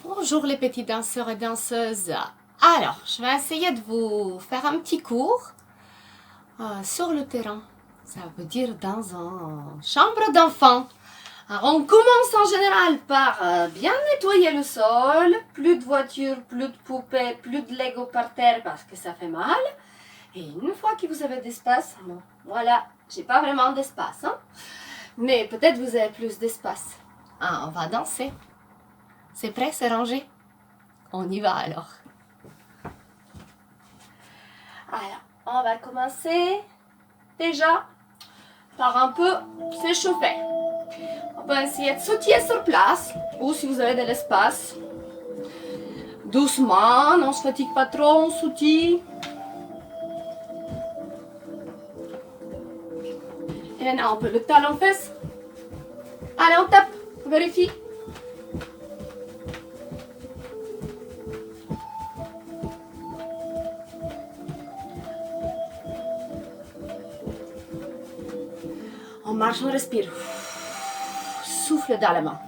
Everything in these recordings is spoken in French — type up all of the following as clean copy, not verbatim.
Bonjour les petits danseurs et danseuses. Alors, je vais essayer de vous faire un petit cours sur le terrain. Ça veut dire dans une chambre d'enfant. Alors, on commence en général par bien nettoyer le sol. Plus de voitures, plus de poupées, plus de Lego par terre parce que ça fait mal. Et une fois que vous avez d'espace, bon, voilà, j'ai pas vraiment d'espace, hein, mais peut-être vous avez plus d'espace. Ah, on va danser. C'est prêt, c'est rangé? On y va alors. Alors, on va commencer déjà par un peu s'échauffer. On peut essayer de sautiller sur place ou si vous avez de l'espace. Doucement, on ne se fatigue pas trop, on sautille. Et maintenant, on peut le talon fesse. Allez, on tape, on vérifie. On marche, on respire. Souffle dans la main.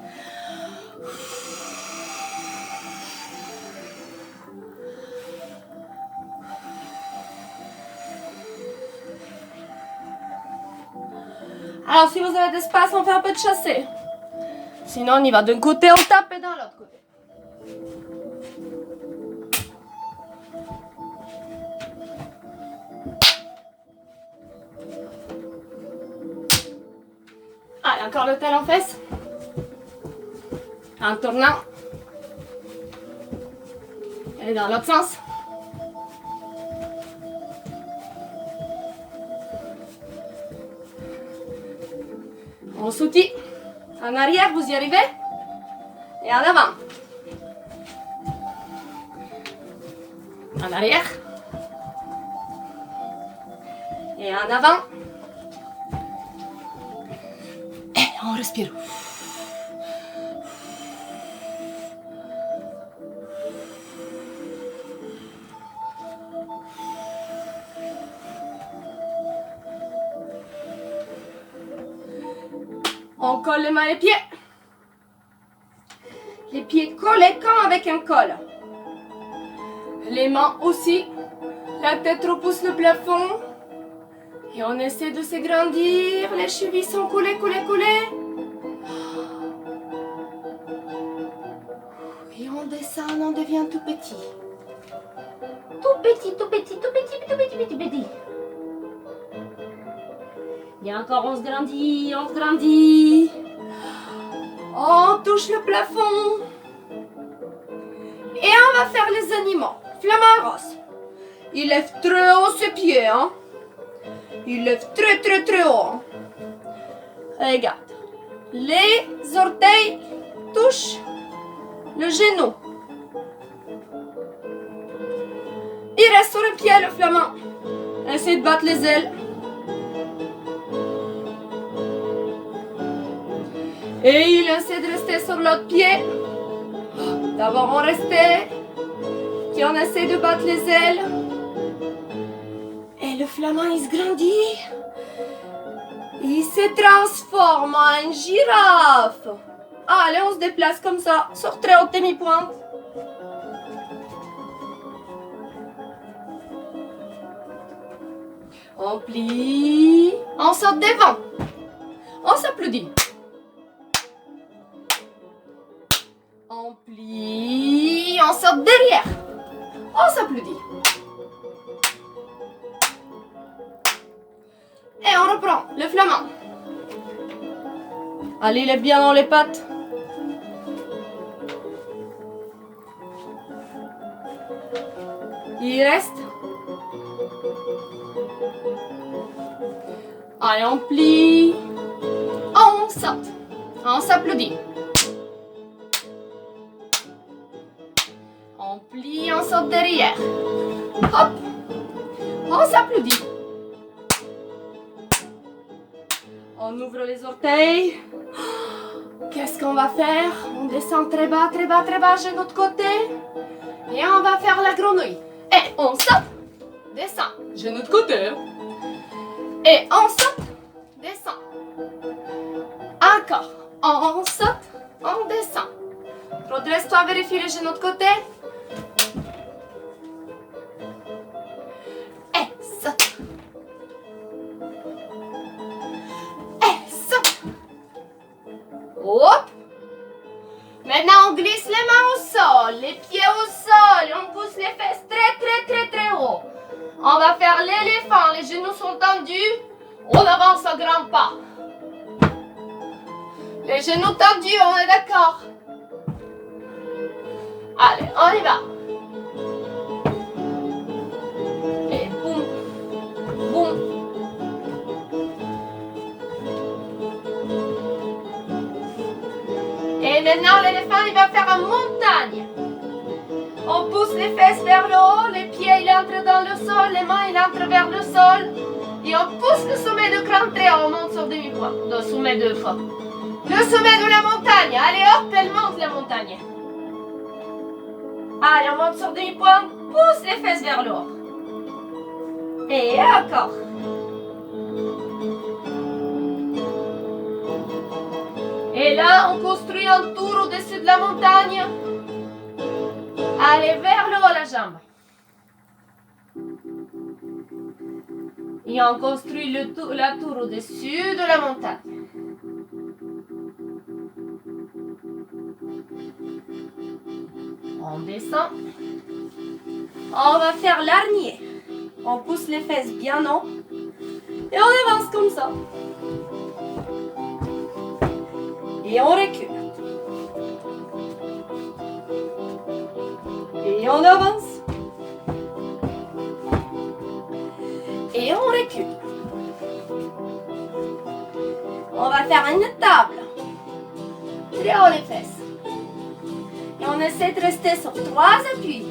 Alors, si vous avez d'espace, on fait un peu de chassé. Sinon, on y va d'un côté, on tape et dans l'autre côté. Allez, encore le talon fesse. En tournant. Et dans l'autre sens. On sautille. En arrière, vous y arrivez. Et en avant. En arrière. Et en avant. Et on respire. On colle les mains et les pieds. Les pieds collés comme avec un col. Les mains aussi. La tête repousse le plafond. Et on essaie de s'agrandir. Les chevilles sont collées, collées, collées. Et on descend, on devient tout petit. Tout petit, tout petit, tout petit, tout petit, petit, petit. Et encore, on se grandit, on se grandit. On touche le plafond. Et on va faire les animaux. Flamand rose. Il lève très haut ses pieds, hein. Il lève très, très, très haut. Regarde. Les orteils touchent le genou. Il reste sur le pied, le flamand. Essaye de battre les ailes. Et il essaie de rester sur l'autre pied. D'abord on restait. Puis on essaie de battre les ailes. Et le flamand il se grandit. Il se transforme en une girafe. Allez, on se déplace comme ça, sur très haute demi-pointe. On plie. On saute devant. On s'applaudit. On plie, on sort derrière. On s'applaudit. Et on reprend le flamand. Allez, lève bien dans les pattes. Il reste. Allez, on plie. On saute. On s'applaudit. On plie, on saute derrière. Hop. On s'applaudit. On ouvre les orteils. Qu'est-ce qu'on va faire? On descend très bas, très bas, très bas de l'autre côté. Et on va faire la grenouille. Et on saute, descend, genou de côté. Et on saute, descend. Encore. On saute, on descend. Trop Redresse-toi, vérifie les genoux de côté. Et saute. Et saute. Hop. Maintenant, on glisse les mains au sol, les pieds au sol et on pousse les fesses très haut. On va faire l'éléphant, les genoux sont tendus. On avance à grands pas. Les genoux tendus, on est d'accord? Allez, on y va. Et boum, boum. Et maintenant, l'éléphant, il va faire une montagne. On pousse les fesses vers le haut, les pieds, ils entrent dans le sol, les mains, ils entrent vers le sol. Et on pousse le sommet de crâne très haut, on monte sur demi-point. Le sommet deux fois. Le sommet de la montagne. Allez hop, elle monte la montagne. Allez, on monte sur demi-point, pousse les fesses vers le haut. Et encore. Et là, on construit un tour au-dessus de la montagne. Allez, vers le haut la jambe. Et on construit la tour au-dessus de la montagne. On descend. On va faire l'arnier. On pousse les fesses bien haut. Et on avance comme ça. Et on recule. Et on avance. Et on recule. On va faire une table. Très haut les fesses. Et on essaie de rester sur 3 appuis.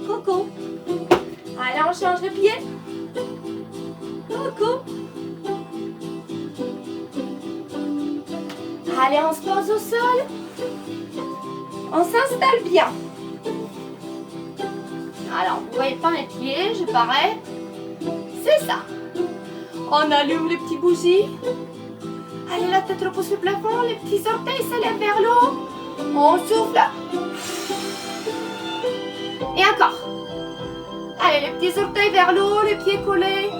Coucou. Allez, on change de pied. Coucou. Allez, on se pose au sol. On s'installe bien. Alors, vous voyez pas mes pieds, je parais. C'est ça. On allume les petites bougies. Allez, la tête repousse le plafond, les petits orteils s'élèvent vers le haut. On souffle. Et encore. Allez, les petits orteils vers le haut, les pieds collés.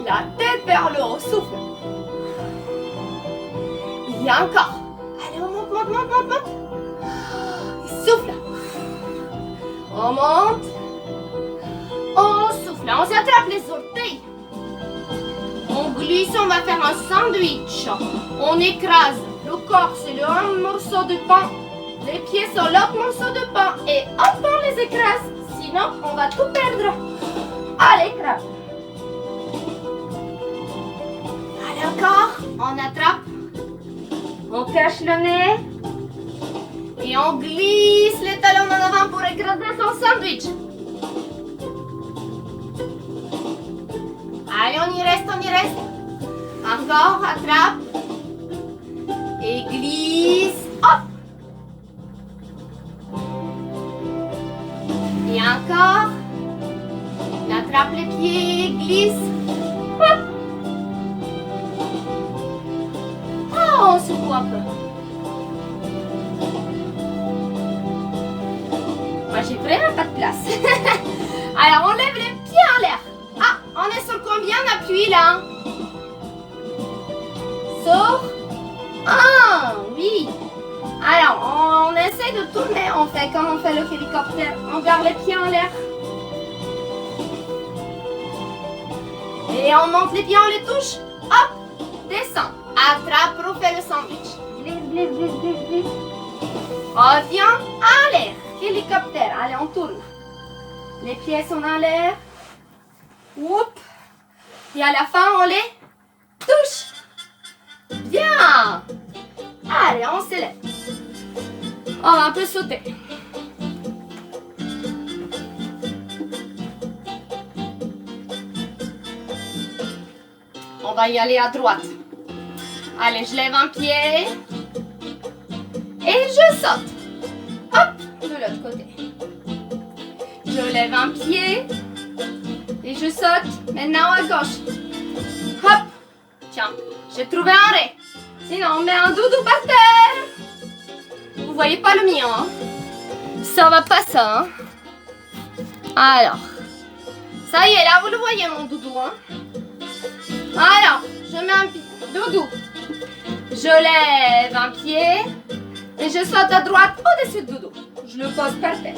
La tête vers le haut, souffle. Et encore. Allez, on monte. Et souffle. On monte. On souffle. On s'attrape les orteils. On glisse, on va faire un sandwich. On écrase. Le corps, c'est le un morceau de pain. Les pieds sont l'autre morceau de pain. Et hop, on les écrase. Sinon, on va tout perdre. Allez, écrase. Allez, encore. On attrape. On cache le nez. Et on glisse les talons en avant pour écraser son sandwich. Allez, on y reste. Encore, attrape. Et glisse. Hop. Et encore. On attrape les pieds, glisse. Hop. Oh, on secoue un peu. Moi, j'ai vraiment pas de place. Alors, on lève les pieds en l'air. Ah, on est sur combien d'appui là? Sur 1, oui. Alors, on essaie de tourner, on fait comme on fait le hélicoptère. On garde les pieds en l'air. Et on monte les pieds, on les touche. Hop, descend. Attrape, refait le sandwich. Glisse. Reviens en l'air. Hélicoptère. Allez, on tourne. Les pieds sont en l'air. Oups. Et à la fin, on les touche. Bien. Allez, on s'élève. On va un peu sauter. On va y aller à droite. Allez, je lève un pied. Et je saute. Hop, de l'autre côté. Je lève un pied. Et je saute. Maintenant à gauche. Hop. Tiens, j'ai trouvé un ré. Sinon, on met un doudou par terre. Vous voyez pas le mien, hein. Ça va pas ça, hein. Alors, ça y est, là, vous le voyez, mon doudou, hein. Alors, je mets un pied. Doudou. Je lève un pied et je saute à droite au-dessus de Doudou. Je le pose par terre.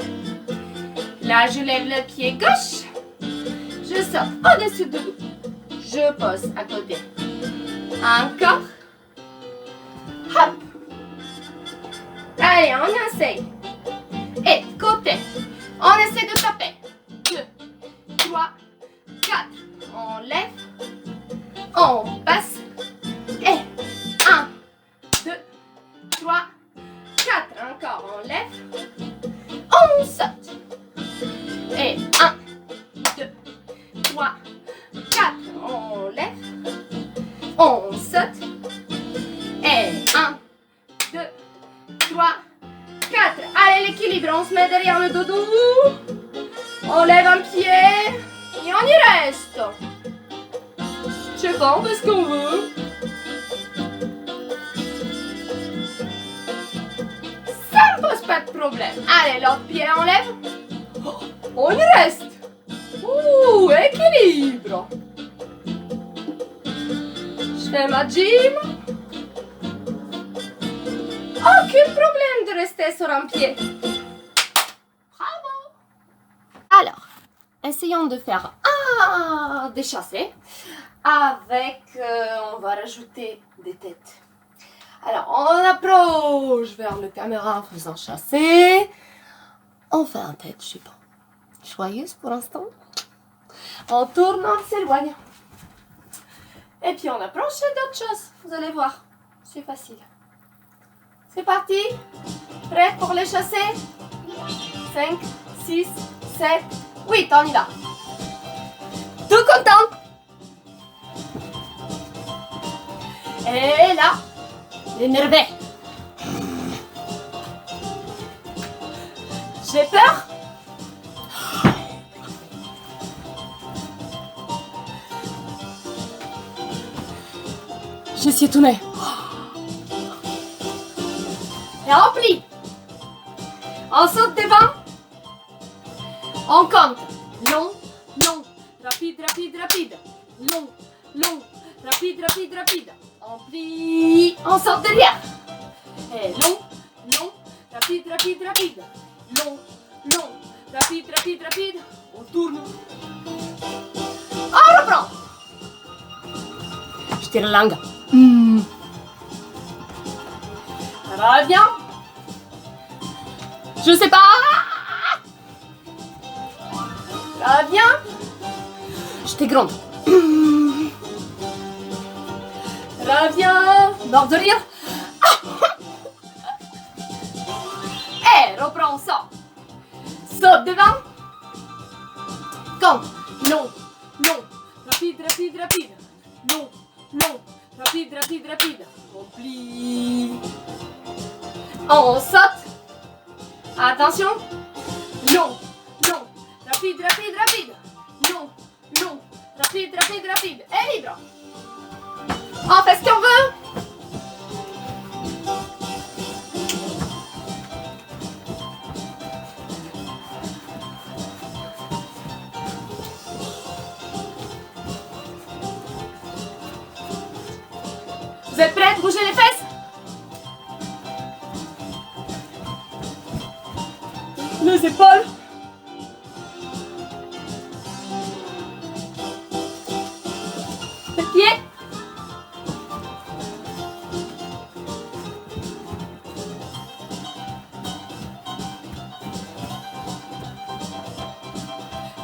Là, je lève le pied gauche. Je saute au-dessus de Doudou. Je pose à côté. Encore. Hop. Allez, on essaye. Et côté. On essaie de taper. 2, 3, 4. On lève. On passe. Et 1, 2, 3, 4. Encore, on lève. On saute. Et 1, 2, 3, 4. On lève. On saute. Et 1, 2, 3, 4. Allez, l'équilibre. On se met derrière le doudou. On lève un pied. Et on y reste. Je sais pas, on fait ce qu'on veut. Ça me pose pas de problème. Allez, l'autre pied, on lève. Oh, on y reste. Ouh, équilibre. Je fais ma gym. Aucun problème de rester sur un pied. Bravo. Alors, essayons de faire des chassés. Avec, on va rajouter des têtes. Alors, on approche vers la caméra en faisant chasser. On fait un tête, je sais pas. Joyeuse pour l'instant. On tourne, on s'éloigne. Et puis on approche d'autres choses. Vous allez voir, c'est facile. C'est parti. Prêt pour les chasser? 5, 6, 7, 8, on y va. Tout content? Et là, énervé. J'ai peur. Je suis étonnée. Et rempli. On saute devant. On compte. Long, long, rapide, rapide, rapide. Long, long, rapide, rapide, rapide. On plie, on sort derrière. Et long, long, rapide, rapide, rapide. Long, long, rapide, rapide, rapide. On tourne. On reprend. Je tire la langue. Reviens. Je sais pas. Reviens. Je t'égronde. Reviens, mort de rire. Et reprends ça. Saute devant. Compte. Long, long, rapide, rapide, rapide. Long, long, rapide, rapide, rapide. On plie. On saute. Attention. Long, long, rapide, rapide, rapide. Long, long, rapide, rapide, rapide. Et libre. On fait ce qu'on veut. Vous êtes prêts? Bougez les fesses. Les épaules. Les pieds.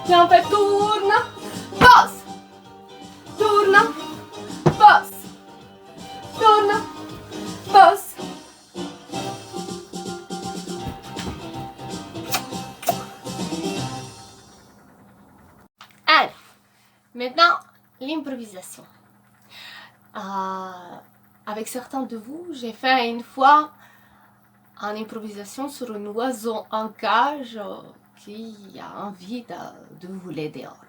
Et on fait tourne, pause, tourne, pause, tourne, pause. Alors, maintenant, l'improvisation. Avec certains de vous, j'ai fait une fois une improvisation sur un oiseau en cage qui a envie de voler dehors.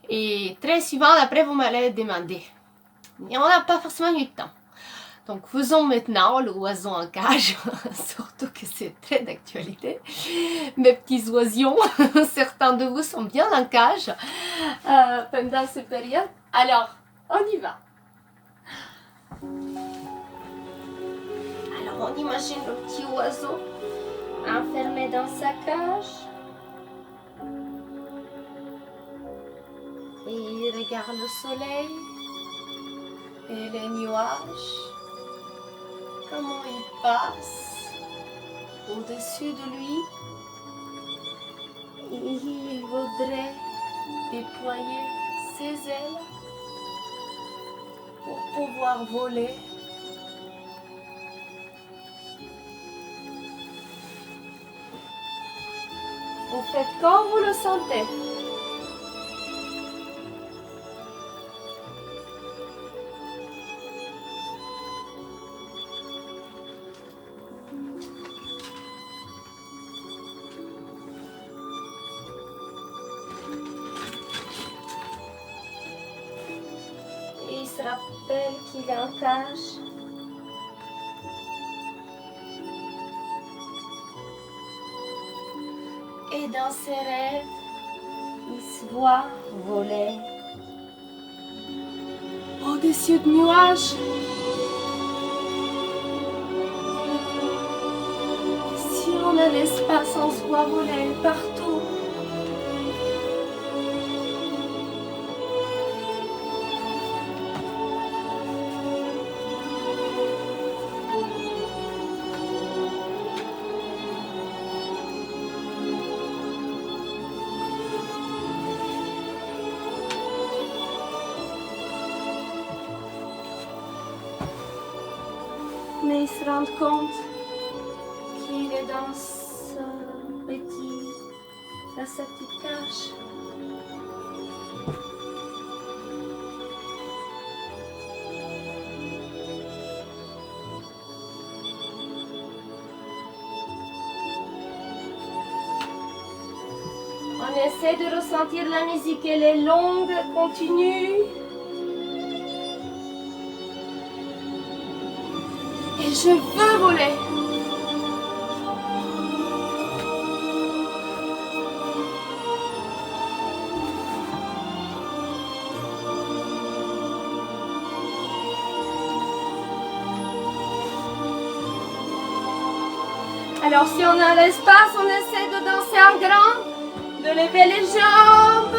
Et très souvent, après, vous m'allez demander. Mais on n'a pas forcément eu le temps. Donc faisons maintenant l'oiseau en cage, surtout que c'est très d'actualité. Mes petits oisillons, certains de vous sont bien en cage pendant cette période. Alors, on y va. Alors on imagine le petit oiseau enfermé dans sa cage. Et il regarde le soleil et les nuages. Comment il passe au-dessus de lui. Et il voudrait déployer ses ailes pour pouvoir voler. Vous faites comme vous le sentez. Et il se rappelle qu'il est en cage. Et dans ses rêves, il se voit voler au-dessus de nuages. Si on a l'espace, on se voit voler partout. Mais il se rend compte qu'il est dans sa petite cage. On essaie de ressentir la musique, elle est longue, continue. Et je veux voler. Alors si on a l'espace, on essaie de danser en grand, de lever les jambes.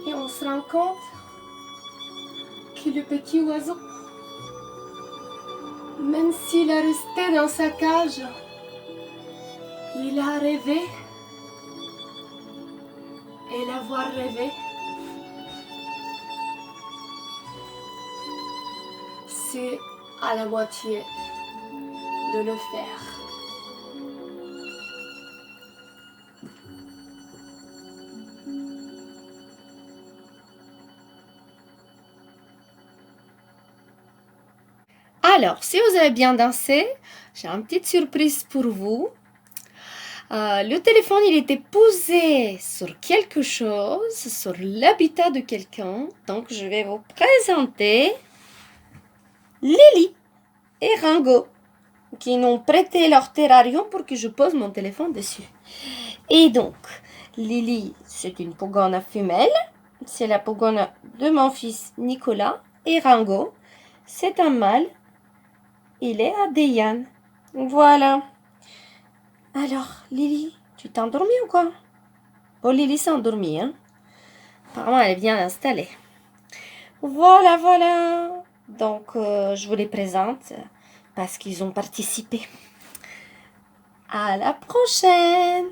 Et on se rend compte que le petit oiseau, même s'il est resté dans sa cage, il a rêvé. Et l'avoir rêvé, c'est à la moitié de le faire. Alors, si vous avez bien dansé, j'ai une petite surprise pour vous. Le téléphone, il était posé sur quelque chose, sur l'habitat de quelqu'un. Donc, je vais vous présenter Lily et Ringo, qui m'ont prêté leur terrarium pour que je pose mon téléphone dessus. Et donc, Lily, c'est une pogone femelle. C'est la pogone de mon fils Nicolas. Et Ringo, c'est un mâle. Il est à Deyane. Voilà. Alors, Lily, tu t'es endormie ou quoi? Oh, Lily s'est endormie, hein? Apparemment, elle est bien installée. Voilà, voilà. Donc, je vous les présente parce qu'ils ont participé. À la prochaine!